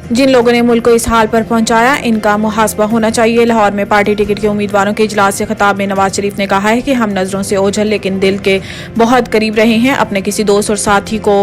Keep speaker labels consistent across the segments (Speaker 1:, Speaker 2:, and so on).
Speaker 1: जिन लोगों ने मुल्क को इस हाल पर पहुंचाया, इनका मुहासबा होना चाहिए। लाहौर में पार्टी टिकट के उम्मीदवारों के इजलास से खिताब में नवाज शरीफ ने कहा है कि हम नजरों से ओझल लेकिन दिल के बहुत करीब रहे हैं। अपने किसी दोस्त और साथी को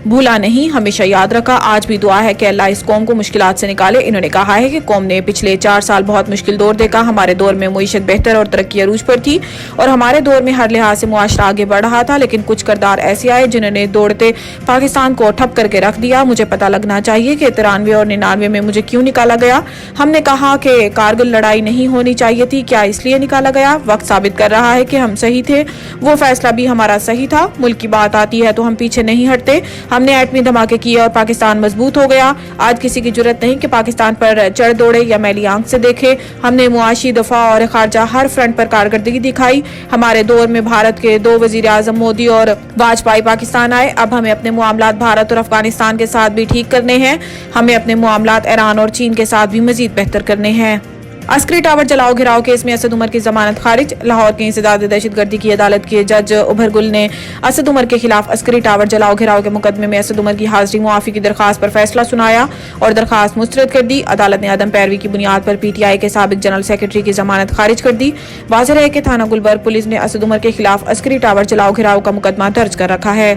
Speaker 1: भूला नहीं, हमेशा याद रखा। आज भी दुआ है कि अल्लाह इस कौम को मुश्किलात से निकाले। इन्होंने कहा है कि कौम ने पिछले 4 साल बहुत मुश्किल दौर देखा। हमारे दौर में मुईशत बेहतर और तरक्की अरूज पर थी और हमारे दौर में हर लिहाज से मुआशरा आगे बढ़ रहा था, लेकिन कुछ किरदार ऐसे आए जिन्होंने दौड़ते पाकिस्तान को ठप करके रख दिया। मुझे पता लगना चाहिए कि 93 और 99 में मुझे क्यों निकाला गया। हमने कहा कि कारगिल लड़ाई नहीं होनी चाहिए थी, क्या इसलिए निकाला गया? वक्त साबित कर रहा है कि हम सही थे, वो फैसला भी हमारा सही था। मुल्क की बात आती है तो हम पीछे नहीं हटते। हमने एटमी धमाके किए और पाकिस्तान मजबूत हो गया। आज किसी की जरूरत नहीं कि पाकिस्तान पर चढ़ दौड़े या मैली आंख से देखे। हमने मुआशी, दफा और खारजा हर फ्रंट पर कारकर्दगी दिखाई। हमारे दौर में भारत के 2 वजीर आजम मोदी और वाजपेयी पाकिस्तान आए। अब हमें अपने मामलात भारत और अफगानिस्तान के साथ भी ठीक करने हैं। हमें अपने मामलात ईरान और चीन के साथ भी मजीद बेहतर करने हैं। अस्करी टावर जलाओ घिराव केस में असद उमर की जमानत खारिज। लाहौर के इंसदाद दहशतगर्दी की अदालत के जज उभर गुल ने असद उमर के खिलाफ अस्करी टावर जलाओ घिराव के मुकदमे में असद उमर की हाजिरी मुआफी की दरखास्त पर फैसला सुनाया और दरखास्त मुस्तरद कर दी। अदालत ने अदम पैरवी की बुनियाद पर PTI के साबिक जनरल सेक्रेटरी की जमानत खारिज कर दी। वाज़ेह है कि थाना गुलबर्ग पुलिस ने असद उमर के खिलाफ अस्करी टावर जलाओ घिराव का मुकदमा दर्ज कर रखा है।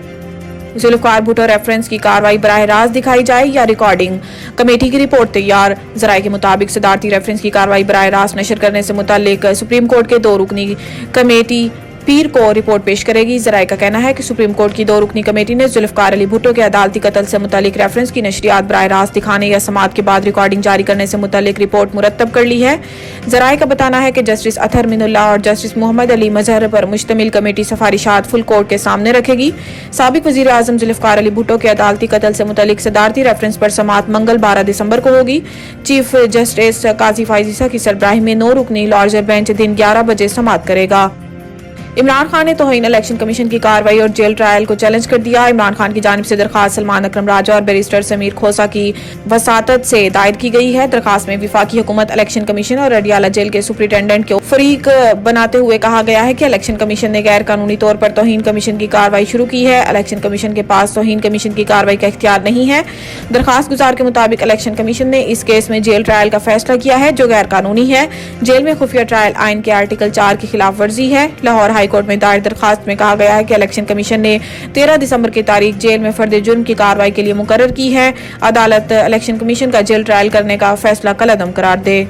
Speaker 1: जुल्फकार भुट्टो रेफरेंस की कार्रवाई बराह रास्त दिखाई जाए या रिकॉर्डिंग? कमेटी की रिपोर्ट तैयार। जराये के मुताबिक सदारती रेफरेंस की कार्रवाई बराह रास्त नशर करने से मुताल्लिक सुप्रीम कोर्ट के 2 रुकनी कमेटी पीर को रिपोर्ट पेश करेगी। जराये का कहना है कि सुप्रीम कोर्ट की 2 रुकनी कमेटी ने जुल्फकार अली भुट्टो के अदालती कत्ल से मुताल्लिक रेफरेंस की नशरियात बराह रास्त दिखाने या समात के बाद रिकॉर्डिंग जारी करने से मुताल्लिक रिपोर्ट मुरतब कर ली है। जराये का बताना है कि जस्टिस अतहर मिनुल्लाह और जस्टिस मोहम्मद अली मजहर पर मुश्तमिल कमेटी सिफारिशात फुल कोर्ट के सामने रखेगी। साबिक वजीर आजम जुल्फकार अली भुट्टो के अदालती कत्ल से मुताल्लिक सदारती रेफरेंस पर समात मंगल 12 दिसंबर को होगी। चीफ जस्टिस काजी फाइजीसा की सरबराही में 9 रुकनी लार्जर बेंच दिन 11 बजे समात करेगा। इमरान खान ने तौहीन इलेक्शन कमीशन की कार्रवाई और जेल ट्रायल को चैलेंज कर दिया। इमरान खान की जानिब से दरखास्त सलमान अकरम राजा और बैरिस्टर समीर खोसा की वसातत से दायर की गई है। दरखास्त में विफाकी हुकूमत, इलेक्शन कमीशन और अडियाला जेल के सुपरिटेंडेंट को फरीक बनाते हुए कहा गया है कि इलेक्शन कमीशन ने गैर कानूनी तौर पर तौहीन कमीशन की कार्रवाई शुरू की है। इलेक्शन कमीशन के पास तौहीन कमीशन की कार्रवाई का इख्तियार नहीं है। दरखास्त गुजार के मुताबिक इलेक्शन कमीशन ने इस केस में जेल ट्रायल का फैसला किया है जो गैर कानूनी है। जेल में खुफिया ट्रायल आइन के आर्टिकल 4 की खिलाफ वर्जी है। लाहौर हाईकोर्ट में दायर दरखास्त में कहा गया है कि इलेक्शन कमीशन ने 13 दिसंबर की तारीख जेल में फर्द जुर्म की कार्रवाई के लिए मुकर्रर की है। अदालत इलेक्शन कमीशन का जेल ट्रायल करने का फैसला कलअदम करार दे।